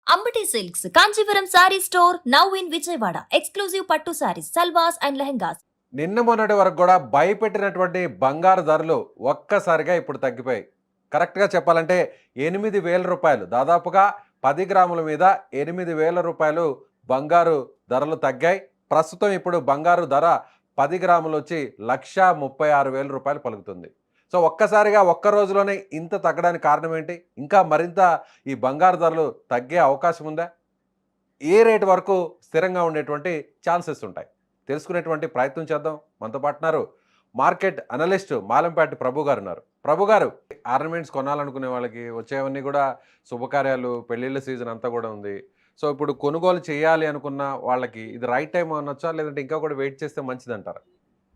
Ambati silks Kanchipuram sorry store now in Vijayawada. Exclusive పట్టు saris, సల్వాస్ and lehengas. నిన్న మొన్నటి వరకు కూడా భయపెట్టినటువంటి బంగారు ధరలు ఒక్కసారిగా ఇప్పుడు తగ్గిపోయాయి. కరెక్ట్‌గా చెప్పాలంటే రూ. 8,000 దాదాపుగా 10 గ్రాముల మీద రూ. 8,000 బంగారు ధరలు తగ్గాయి. ప్రస్తుతం ఇప్పుడు బంగారు ధర 10 గ్రాములొచ్చి రూ. 1,36,000 పలుకుతుంది. సో ఒక్కసారిగా ఒక్క రోజులోనే ఇంత తగ్గడానికి కారణం ఏంటి? ఇంకా మరింత ఈ బంగారు ధరలు తగ్గే అవకాశం ఉందా? ఏ రేటు వరకు స్థిరంగా ఉండేటువంటి ఛాన్సెస్ ఉంటాయి? తెలుసుకునేటువంటి ప్రయత్నం చేద్దాం. మనతో పాటున్నారు మార్కెట్ అనలిస్ట్ మాలంపాటి ప్రభు గారు ఉన్నారు. ప్రభు గారు, ఆర్నమెంట్స్ కొనాలనుకునే వాళ్ళకి వచ్చేవన్నీ కూడా శుభకార్యాలు, పెళ్ళిళ్ళ సీజన్ అంతా కూడా ఉంది. సో ఇప్పుడు కొనుగోలు చేయాలి అనుకున్న వాళ్ళకి ఇది రైట్ టైం అనొచ్చా? లేదంటే ఇంకా కూడా వెయిట్ చేస్తే మంచిదంటారా?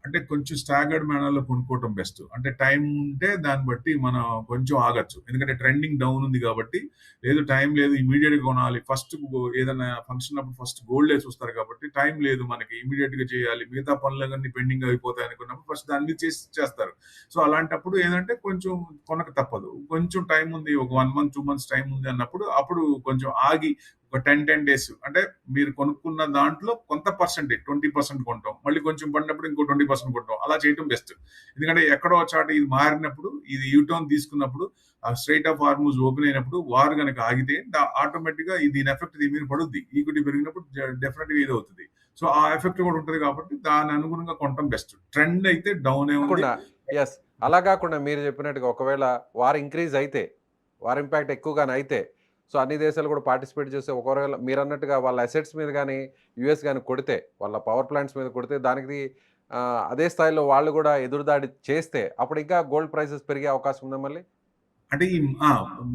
అంటే కొంచెం స్టాగర్డ్ మేనర్‌లో కొనుక్కోవటం బెస్ట్. అంటే టైం ఉంటే దాన్ని బట్టి మనం కొంచెం ఆగొచ్చు. ఎందుకంటే ట్రెండింగ్ డౌన్ ఉంది కాబట్టి, లేదు టైం లేదు ఇమ్మీడియేట్‌గా కొనాలి. ఫస్ట్ ఏదైనా ఫంక్షన్ అప్పుడు ఫస్ట్ గోల్డే చూస్తారు కాబట్టి, టైం లేదు మనకి ఇమ్మీడియేట్‌గా చేయాలి. మిగతా పనులన్నీ పెండింగ్ అయిపోతాయి అనుకున్నప్పుడు ఫస్ట్ దాని మీద చేస్తారు. సో అలాంటప్పుడు ఏందంటే కొంచెం కొనక తప్పదు. కొంచెం టైం ఉంది. ఒక 1 మంత్, 2 మంత్స్ టైం ఉంది అన్నప్పుడు అప్పుడు కొంచెం ఆగి ఒక 10 డేస్ అంటే మీరు కొనుక్కున్న దాంట్లో కొంత పర్సెంటేజ్ 20% కొంటాం. మళ్ళీ కొంచెం పడినప్పుడు ఇంకో 20% కొంటాం. అలా చేయటం బెస్ట్. ఎందుకంటే ఎక్కడో చాట ఇది మారినప్పుడు, ఇది యూటర్న్ తీసుకున్నప్పుడు, ఆ స్ట్రెయిట్ ఆఫ్ హార్మూజ్ ఓపెన్ అయినప్పుడు వార్ గనక ఆగితే ఆటోమేటిక్‌గా దీని ఎఫెక్ట్ దీని మీద పడుద్ది. ఈక్విటీ పెరిగినప్పుడు డెఫినెట్‌గా ఇది అవుతది. సో ఆ ఎఫెక్ట్ కూడా ఉంటది కాబట్టి దాని అనుగుణంగా కొనటం బెస్ట్. ట్రెండ్ అయితే డౌనే ఉంది. యెస్. అలా కాకుండా మీరు చెప్పినట్టుగా ఒకవేళ వార్ ఇంక్రీజ్ అయితే, వార్ ఇంపాక్ట్ ఎక్కువగానే అయితే, సో అన్ని దేశాలు కూడా పార్టిసిపేట్ చేస్తే ఒకవేళ మీరన్నట్టుగా వాళ్ళ అసెట్స్ మీద గానీ, యూఎస్ గానీ కొడితే, వాళ్ళ పవర్ ప్లాంట్స్ మీద కొడితే దానికి అదే స్థాయిలో వాళ్ళు కూడా ఎదురుదాడి చేస్తే అప్పుడు ఇంకా గోల్డ్ ప్రైసెస్ పెరిగే అవకాశం ఉందా మళ్ళీ? అంటే ఈ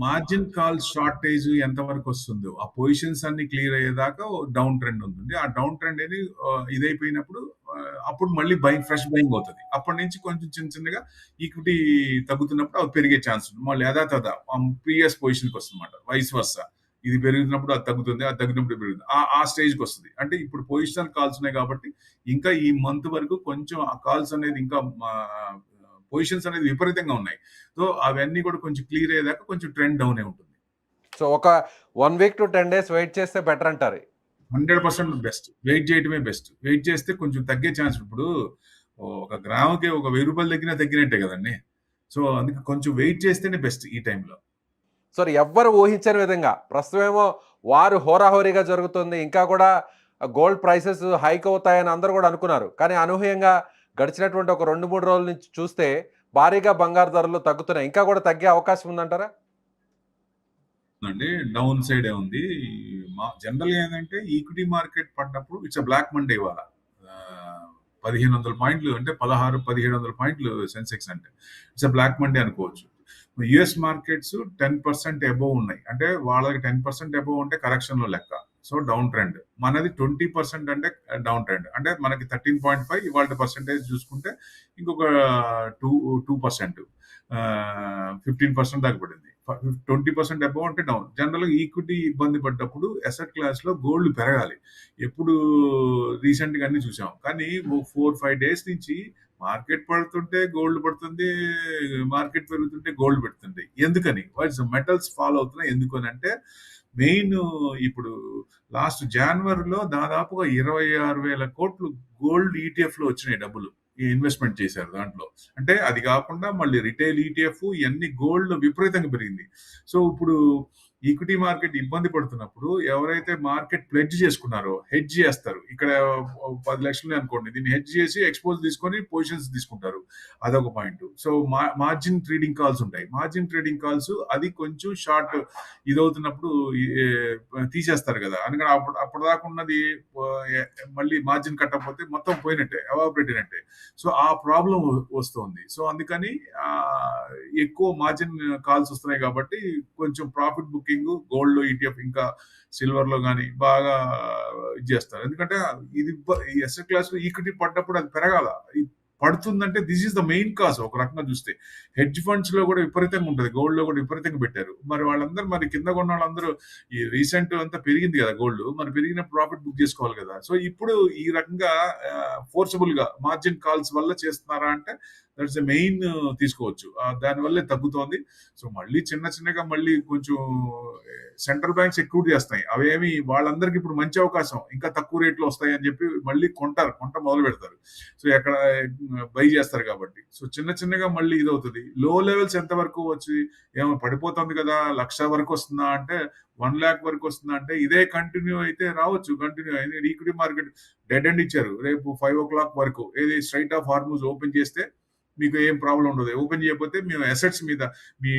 మార్జిన్ కాల్ షార్టేజ్ ఎంతవరకు వస్తుందో ఆ పొజిషన్స్ అన్ని క్లియర్ అయ్యేదాకా డౌన్ ట్రెండ్ ఉంటుంది. ఆ డౌన్ ట్రెండ్ అనేది ఇదైపోయినప్పుడు అప్పుడు మళ్ళీ ఫ్రెష్ బయింగ్ అవుతుంది. అప్పటి నుంచి కొంచెం చిన్న చిన్నగా ఈక్విటీ తగ్గుతున్నప్పుడు అవి పెరిగే ఛాన్స్ ఉంది. మళ్ళీ యథాతథ ప్రీవియస్ పొజిషన్కి వస్తుందన్నమాట. Vice versa. ఇది పెరుగుతున్నప్పుడు అది తగ్గుతుంది, అది తగ్గినప్పుడు పెరుగుతుంది. ఆ స్టేజ్కి వస్తుంది. అంటే ఇప్పుడు పొజిషనల్ కాల్స్ ఉన్నాయి కాబట్టి ఇంకా ఈ మంత్ వరకు కొంచెం ఆ కాల్స్ అనేది ఇంకా పొజిషన్స్ అనేది విపరీతంగా ఉన్నాయి. సో అవన్నీ కూడా కొంచెం క్లియర్ అయ్యేదాకా కొంచెం ట్రెండ్ డౌనే ఉంటుంది. సో ఒక 1 వీక్ టు 10 డేస్ వెయిట్ చేస్తే బెటర్ అంటారు. 100% బెస్ట్. వెయిట్ చేయటమే బెస్ట్. వెయిట్ చేస్తే కొంచెం తగ్గే ఛాన్స్. ఇప్పుడు ఒక గ్రాముకి ఒక రూ. 1000 తగ్గినట్టే కదండి. సో అందుకే కొంచెం వెయిట్ చేస్తేనే బెస్ట్ ఈ టైంలో. సో ఎవ్వరు ఊహించని విధంగా ప్రస్తుతమేమో వారు హోరాహోరీగా జరుగుతుంది. ఇంకా కూడా గోల్డ్ ప్రైసెస్ హైక్ అవుతాయని అందరూ కూడా అనుకున్నారు. కానీ అనూహ్యంగా గడిచినటువంటి ఒక 2-3 రోజుల నుంచి చూస్తే భారీగా బంగారు ధరలు తగ్గుతున్నాయి. ఇంకా కూడా తగ్గే అవకాశం ఉందంటారా? అండి డౌన్ సైడే ఉంది. జనరల్‌గా ఏందంటే ఈక్విటీ మార్కెట్ పడ్డప్పుడు ఇట్స్ బ్లాక్ మండే ఇవాళ. 1500 పాయింట్లు అంటే 16, 1700 పాయింట్లు సెన్సెక్స్ అంటే. ఇట్స్ బ్లాక్ మండే అనుకోవచ్చు. యూఎస్ మార్కెట్స్ 10% అబోవ్ ఉన్నాయి. అంటే వాళ్ళకి 10% అబోవ్ అంటే కరెక్షన్‌లో లెక్క. So down trend. మనది 20% అంటే డౌన్ ట్రెండ్. అంటే మనకి 13.5 ఇవాల్టి పర్సెంటేజ్ చూసుకుంటే ఇంకొక 2% 15% దాకా పడింది. 20% అబోవ్ అంటే డౌన్. జనరల్‌గా ఈక్విటీ ఇబ్బంది పడ్డప్పుడు అసెట్ క్లాస్‌లో గోల్డ్ పెరగాలి. ఎప్పుడు రీసెంట్‌గా అన్ని చూసాం. కానీ 4, 5 డేస్ నుంచి మార్కెట్ పడుతుంటే గోల్డ్ పడుతుంది, మార్కెట్ పెరుగుతుంటే గోల్డ్ పెడుతుంది. ఎందుకని? మెటల్స్ ఫాలో అవుతున్నాయి. ఎందుకని అంటే మెయిన్ ఇప్పుడు లాస్ట్ జనవరిలో దాదాపుగా 26,000 కోట్లు గోల్డ్ ఈటీఎఫ్ లో వచ్చినాయి డబ్బులు. ఈ ఇన్వెస్ట్మెంట్ చేశారు దాంట్లో. అంటే అది కాకుండా మళ్ళీ రిటైల్ ఈటీఎఫ్ ఇవన్నీ గోల్డ్ విపరీతంగా పెరిగింది. సో ఇప్పుడు ఈక్విటీ మార్కెట్ ఇబ్బంది పడుతున్నప్పుడు ఎవరైతే మార్కెట్ ప్లెడ్జ్ చేసుకున్నారో హెడ్జ్ చేస్తారు. ఇక్కడ 10 లక్షలు అనుకోండి, దీన్ని హెడ్జ్ చేసి ఎక్స్పోజ్ తీసుకొని పొజిషన్స్ తీసుకుంటారు. అదొక point. So margin trading calls ఉంటాయి. మార్జిన్ ట్రేడింగ్ కాల్స్ అది కొంచెం షార్ట్ ఇదవుతున్నప్పుడు తీసేస్తారు కదా. అందుకని అప్పటిదాకా ఉన్నది మళ్ళీ మార్జిన్ కట్టకపోతే మొత్తం పోయినట్టే, ఎవాపరేట్ అయినట్టే. సో ఆ ప్రాబ్లం వస్తుంది. సో అందుకని ఎక్కువ మార్జిన్ కాల్స్ వస్తున్నాయి కాబట్టి కొంచెం ప్రాఫిట్ బుకింగ్ గోల్డ్ ఈటీఎఫ్ ఇంకా సిల్వర్ లో కానీ బాగా ఇది చేస్తారు. ఎందుకంటే ఇది ఎస్ఎల్ క్లాస్ లో ఈక్విటీ పడ్డప్పుడు అది పెరగాల. పడుతుందంటే this is the main cause. ఒక రకంగా చూస్తే హెడ్జ్ ఫండ్స్ లో కూడా విపరీతంగా ఉంటుంది, గోల్డ్ లో కూడా విపరీతంగా పెట్టారు. మరి వాళ్ళందరూ మరి కింద కొన్న వాళ్ళందరూ ఈ రీసెంట్ అంతా పెరిగింది కదా గోల్డ్, మరి పెరిగిన ప్రాఫిట్ బుక్ చేసుకోవాలి కదా. సో ఇప్పుడు ఈ రకంగా ఫోర్సబుల్ గా మార్జిన్ కాల్స్ వల్ల చేస్తున్నారా అంటే దట్స్ ద మెయిన్ తీసుకోవచ్చు. దానివల్లే తగ్గుతోంది. సో మళ్ళీ చిన్నగా మళ్ళీ కొంచెం సెంట్రల్ బ్యాంక్స్ ఎక్కువ చేస్తాయి. అవేమి వాళ్ళందరికీ ఇప్పుడు మంచి అవకాశం, ఇంకా తక్కువ రేట్లు వస్తాయి అని చెప్పి మళ్ళీ కొంట మొదలు పెడతారు. సో ఎక్కడ బై చేస్తారు కాబట్టి. సో చిన్నగా మళ్ళీ ఇదవుతుంది. లో లెవెల్స్ ఎంత వరకు వచ్చి ఏమో పడిపోతుంది కదా, 1,00,000 వరకు వస్తుందా అంటే, 1,00,000 వరకు వస్తుందా అంటే, ఇదే కంటిన్యూ అయితే రావచ్చు. కంటిన్యూ అయింది. ఈక్విటీ మార్కెట్ డెడ్ ఎండ్ ఇచ్చారు రేపు 5 వరకు. ఏది స్ట్రైట్ ఆఫ్ హార్మూజ్ ఓపెన్ చేస్తే మీకు ఏం ప్రాబ్లం ఉండదు. ఓపెన్ చేయకపోతే మేము అసెట్స్ మీద మీ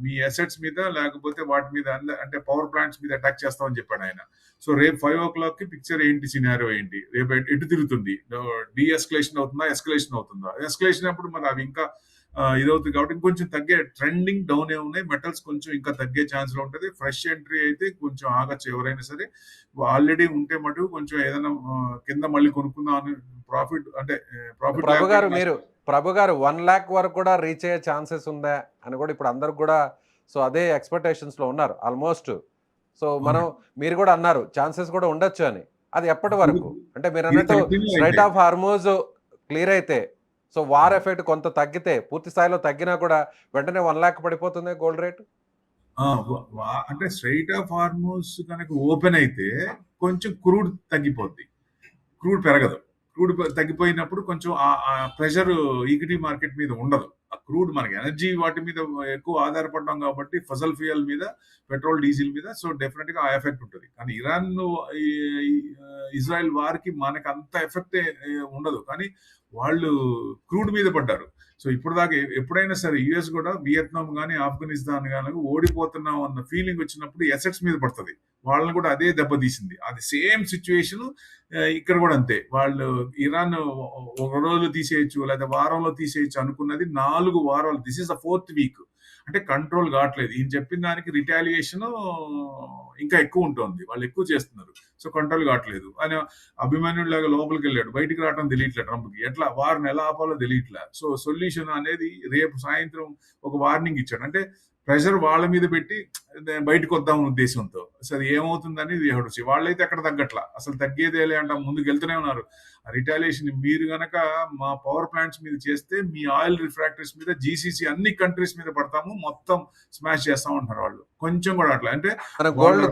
మీ అసెట్స్ మీద లేకపోతే వాటి మీద అంటే పవర్ ప్లాంట్స్ మీద అటాక్ చేస్తామని చెప్పాడు ఆయన. సో రేపు 5 పిక్చర్ ఏంటి, సినారియో ఏంటి, రేపు ఎటు తిరుగుతుంది, డీఎస్కలేషన్ అవుతుందా, ఎస్కలేషన్ అవుతుందా? ఎస్కలేషన్ అప్పుడు మరి అవి ఇంకా ఇదవుతుంది కాబట్టి ఇంకొంచెం తగ్గే ట్రెండింగ్ డౌన్ ఏ ఉన్నాయి. మెటల్స్ కొంచెం ఇంకా తగ్గే ఛాన్స్ లో ఉంటుంది. ఫ్రెష్ ఎంట్రీ అయితే కొంచెం ఆగచ్చు ఎవరైనా సరే. ఆల్రెడీ ఉంటే మటు కొంచెం ఏదైనా కింద మళ్ళీ కొనుక్కుందాం అని ప్రాఫిట్ అంటే ప్రభు గారు 1,00,000 వరకు కూడా రీచ్ అయ్యే ఛాన్సెస్ ఉందా అని కూడా ఇప్పుడు అందరికి కూడా సో అదే ఎక్స్పెక్టేషన్స్ లో ఉన్నారు ఆల్మోస్ట్. సో మీరు కూడా అన్నారు ఛాన్సెస్ కూడా ఉండొచ్చు అని. అది ఎప్పటి వరకు అంటే మీరు అన్నట్టు స్ట్రైట్ ఆఫ్ హార్మూజ్ క్లియర్ అయితే, సో వార్ ఎఫెక్ట్ కొంత తగ్గితే, పూర్తి స్థాయిలో తగ్గినా కూడా వెంటనే 1,00,000 పడిపోతుంది గోల్డ్ రేట్. అంటే స్ట్రైట్ ఆఫ్ హార్మూజ్ కనుక ఓపెన్ అయితే కొంచెం క్రూడ్ తగ్గిపోద్ది, క్రూడ్ పెరగదు. క్రూడ్ తగ్గిపోయినప్పుడు కొంచెం ఆ ప్రెషర్ ఈక్విటీ మార్కెట్ మీద ఉండదు. ఆ క్రూడ్ మనకి ఎనర్జీ వాటి మీద ఎక్కువ ఆధారపడ్డాం కాబట్టి, ఫసల్ ఫ్యూయల్ మీద, పెట్రోల్ డీజిల్ మీద, సో డెఫినెట్ గా ఆ ఎఫెక్ట్ ఉంటుంది. కానీ ఇరాన్ ఇజ్రాయెల్ వార్ కి మనకు అంత ఎఫెక్ట్ ఉండదు. కానీ వాళ్ళు క్రూడ్ మీద పడ్డారు. సో ఇప్పుడు దాకా ఎప్పుడైనా సరే యుఎస్ కూడా వియత్నాం కానీ ఆఫ్ఘనిస్తాన్ కానీ ఓడిపోతున్నాం అన్న ఫీలింగ్ వచ్చినప్పుడు ఎసెట్స్ మీద పడుతుంది. వాళ్ళని కూడా అదే దెబ్బతీసింది. అది సేమ్ సిచ్యువేషన్ ఇక్కడ కూడా అంతే. వాళ్ళు ఇరాన్ ఒక రోజు తీసేయచ్చు లేదా వారంలో తీసేయచ్చు అనుకున్నది 4 వారాలు. This is the 4th week. అంటే కంట్రోల్ కావట్లేదు. ఈయన చెప్పిన దానికి రిటాలియేషన్ ఇంకా ఎక్కువ ఉంటుంది. వాళ్ళు ఎక్కువ చేస్తున్నారు. సో కంట్రోల్ కావట్లేదు. ఆయన అభిమన్యుడు లాగా లోపలికి వెళ్ళాడు, బయటికి రావడం తెలియట్లేదు ట్రంప్కి. ఎట్లా వారిని ఎలా ఆపాలో తెలియట్లే. సో సొల్యూషన్ అనేది రేపు సాయంత్రం ఒక వార్నింగ్ ఇచ్చాడు. అంటే ప్రెషర్ వాళ్ళ మీద పెట్టి బయటకు వద్దాం ఉద్దేశంతో. సో అది ఏమవుతుందని వచ్చి వాళ్ళైతే అక్కడ తగ్గట్లా, అసలు తగ్గేదేలే అంట ముందుకు వెళ్తూనే ఉన్నారు. రిటాలియేషన్ మీరు గనక మా పవర్ ప్లాంట్స్ మీద చేస్తే మీ ఆయిల్ రిఫ్రాక్టరీస్ మీద, జీసీసీ అన్ని కంట్రీస్ మీద పడతాము, మొత్తం స్మాష్ చేస్తాం అంటారు వాళ్ళు. కొంచెం కూడా అట్లా అంటే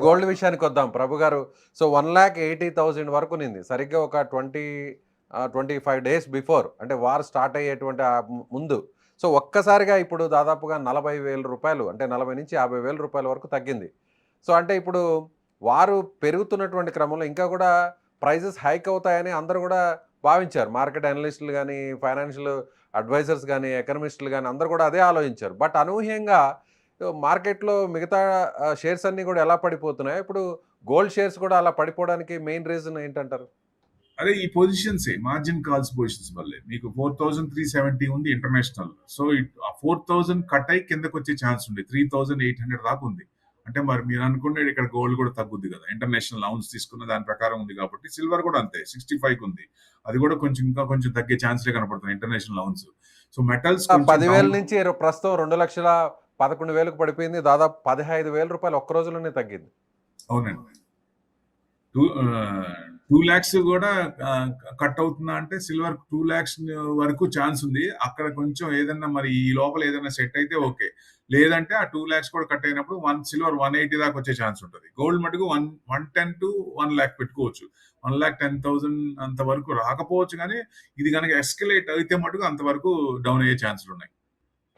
గోల్డ్ విషయానికి వద్దాం ప్రభు గారు. సో 1,80,000 వరకు నింది సరిగ్గా ఒక 25 డేస్ బిఫోర్, అంటే వార్ స్టార్ట్ అయ్యేటువంటి ముందు. సో ఒక్కసారిగా ఇప్పుడు దాదాపుగా 40,000 రూపాయలు, అంటే 40 నుంచి 50,000 రూపాయల వరకు తగ్గింది. సో అంటే ఇప్పుడు వారు పెరుగుతున్నటువంటి క్రమంలో ఇంకా కూడా ప్రైజెస్ హైక్ అవుతాయని అందరూ కూడా భావించారు. మార్కెట్ అనలిస్టులు కానీ, ఫైనాన్షియల్ అడ్వైజర్స్ కానీ, ఎకనమిస్టులు కానీ అందరూ కూడా అదే ఆలోచించారు. బట్ అనూహ్యంగా మార్కెట్లో మిగతా షేర్స్ అన్నీ కూడా ఎలా పడిపోతున్నాయి, ఇప్పుడు గోల్డ్ షేర్స్ కూడా అలా పడిపోవడానికి మెయిన్ రీజన్ ఏంటంటారు? అదే ఈ పొజిషన్స్ మార్జిన్ కాల్స్ పొజిషన్స్ వల్లే. మీకు 4,370 ఉంది ఇంటర్నేషనల్. సో ఆ 4,000 కట్ అయి కిందకు వచ్చే ఛాన్స్ ఉంది. 3,800 దాకా ఉంది. అంటే మరి మీరు అనుకునేది ఇక్కడ గోల్డ్ కూడా తగ్గుద్ది కదా, ఇంటర్నేషనల్ లౌన్స్ తీసుకున్న దాని ప్రకారం ఉంది కాబట్టి. సిల్వర్ కూడా అంతే 65 ఉంది. అది కూడా ఇంకా కొంచెం తగ్గే ఛాన్స్లే కనపడుతుంది ఇంటర్నేషనల్ లౌన్స్. సో మెటల్స్ 10,000 నుంచి ప్రస్తుతం 2,11,000 పడిపోయింది. దాదాపు 15,000 రూపాయలు ఒక్క రోజులోనే తగ్గింది. అవునండి. 2 lakhs కూడా కట్ అవుతుందా అంటే సిల్వర్ 2 lakhs వరకు ఛాన్స్ ఉంది. అక్కడ కొంచెం ఏదన్నా మరి ఈ లోపల ఏదైనా సెట్ అయితే ఓకే, లేదంటే ఆ 2 lakhs కూడా కట్ అయినప్పుడు సిల్వర్ 180 దాకా వచ్చే ఛాన్స్ ఉంటుంది. గోల్డ్ మటుకు 110 to 1 lakh పెట్టుకోవచ్చు. 1,10,000 అంత వరకు రాకపోవచ్చు, కానీ ఇది కనుక ఎస్కలేట్ అయితే మటుకు అంతవరకు డౌన్ అయ్యే ఛాన్సులు ఉన్నాయి.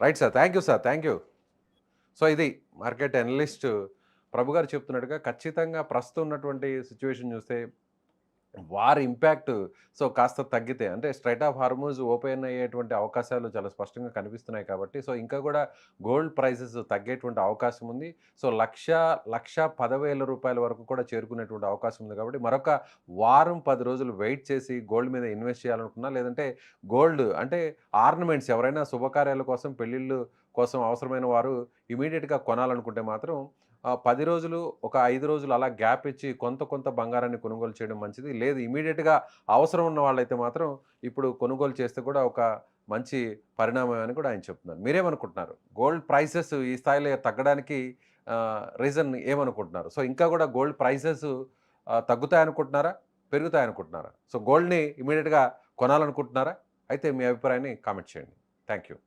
Right sir, thank you sir, thank you. So ఇది మార్కెట్ అనలిస్ట్ ప్రభు గారు చెప్తున్నట్టుగా ఖచ్చితంగా ప్రస్తుతం ఉన్నటువంటి సిచ్యువేషన్ చూస్తే వారి ఇంపాక్ట్ సో కాస్త తగ్గితే, అంటే స్ట్రైట్ ఆఫ్ హార్మూజ్ ఓపెన్ అయ్యేటువంటి అవకాశాలు చాలా స్పష్టంగా కనిపిస్తున్నాయి కాబట్టి, సో ఇంకా కూడా గోల్డ్ ప్రైసెస్ తగ్గేటువంటి అవకాశం ఉంది. సో 1,10,000 రూపాయల వరకు కూడా చేరుకునేటువంటి అవకాశం ఉంది. కాబట్టి మరొక వారం 10 రోజులు వెయిట్ చేసి గోల్డ్ మీద ఇన్వెస్ట్ చేయాలనుకున్నా, లేదంటే గోల్డ్ అంటే ఆర్నమెంట్స్ ఎవరైనా శుభకార్యాల కోసం, పెళ్ళిళ్ళు కోసం అవసరమైన వారు ఇమీడియట్గా కొనాలనుకుంటే మాత్రం 10 రోజులు, ఒక 5 రోజులు అలా గ్యాప్ ఇచ్చి కొంత బంగారాన్ని కొనుగోలు చేయడం మంచిది. లేదు ఇమీడియట్గా అవసరం ఉన్న వాళ్ళైతే మాత్రం ఇప్పుడు కొనుగోలు చేస్తే కూడా ఒక మంచి పరిణామం అని కూడా ఆయన చెప్తున్నారు. మీరేమనుకుంటున్నారు? గోల్డ్ ప్రైసెస్ ఈ స్థాయిలో తగ్గడానికి రీజన్ ఏమనుకుంటున్నారు? సో ఇంకా కూడా గోల్డ్ ప్రైసెస్ తగ్గుతాయనుకుంటున్నారా, పెరుగుతాయనుకుంటున్నారా? సో గోల్డ్ని ఇమీడియట్గా కొనాలనుకుంటున్నారా? అయితే మీ అభిప్రాయాన్ని కామెంట్ చేయండి. Thank you.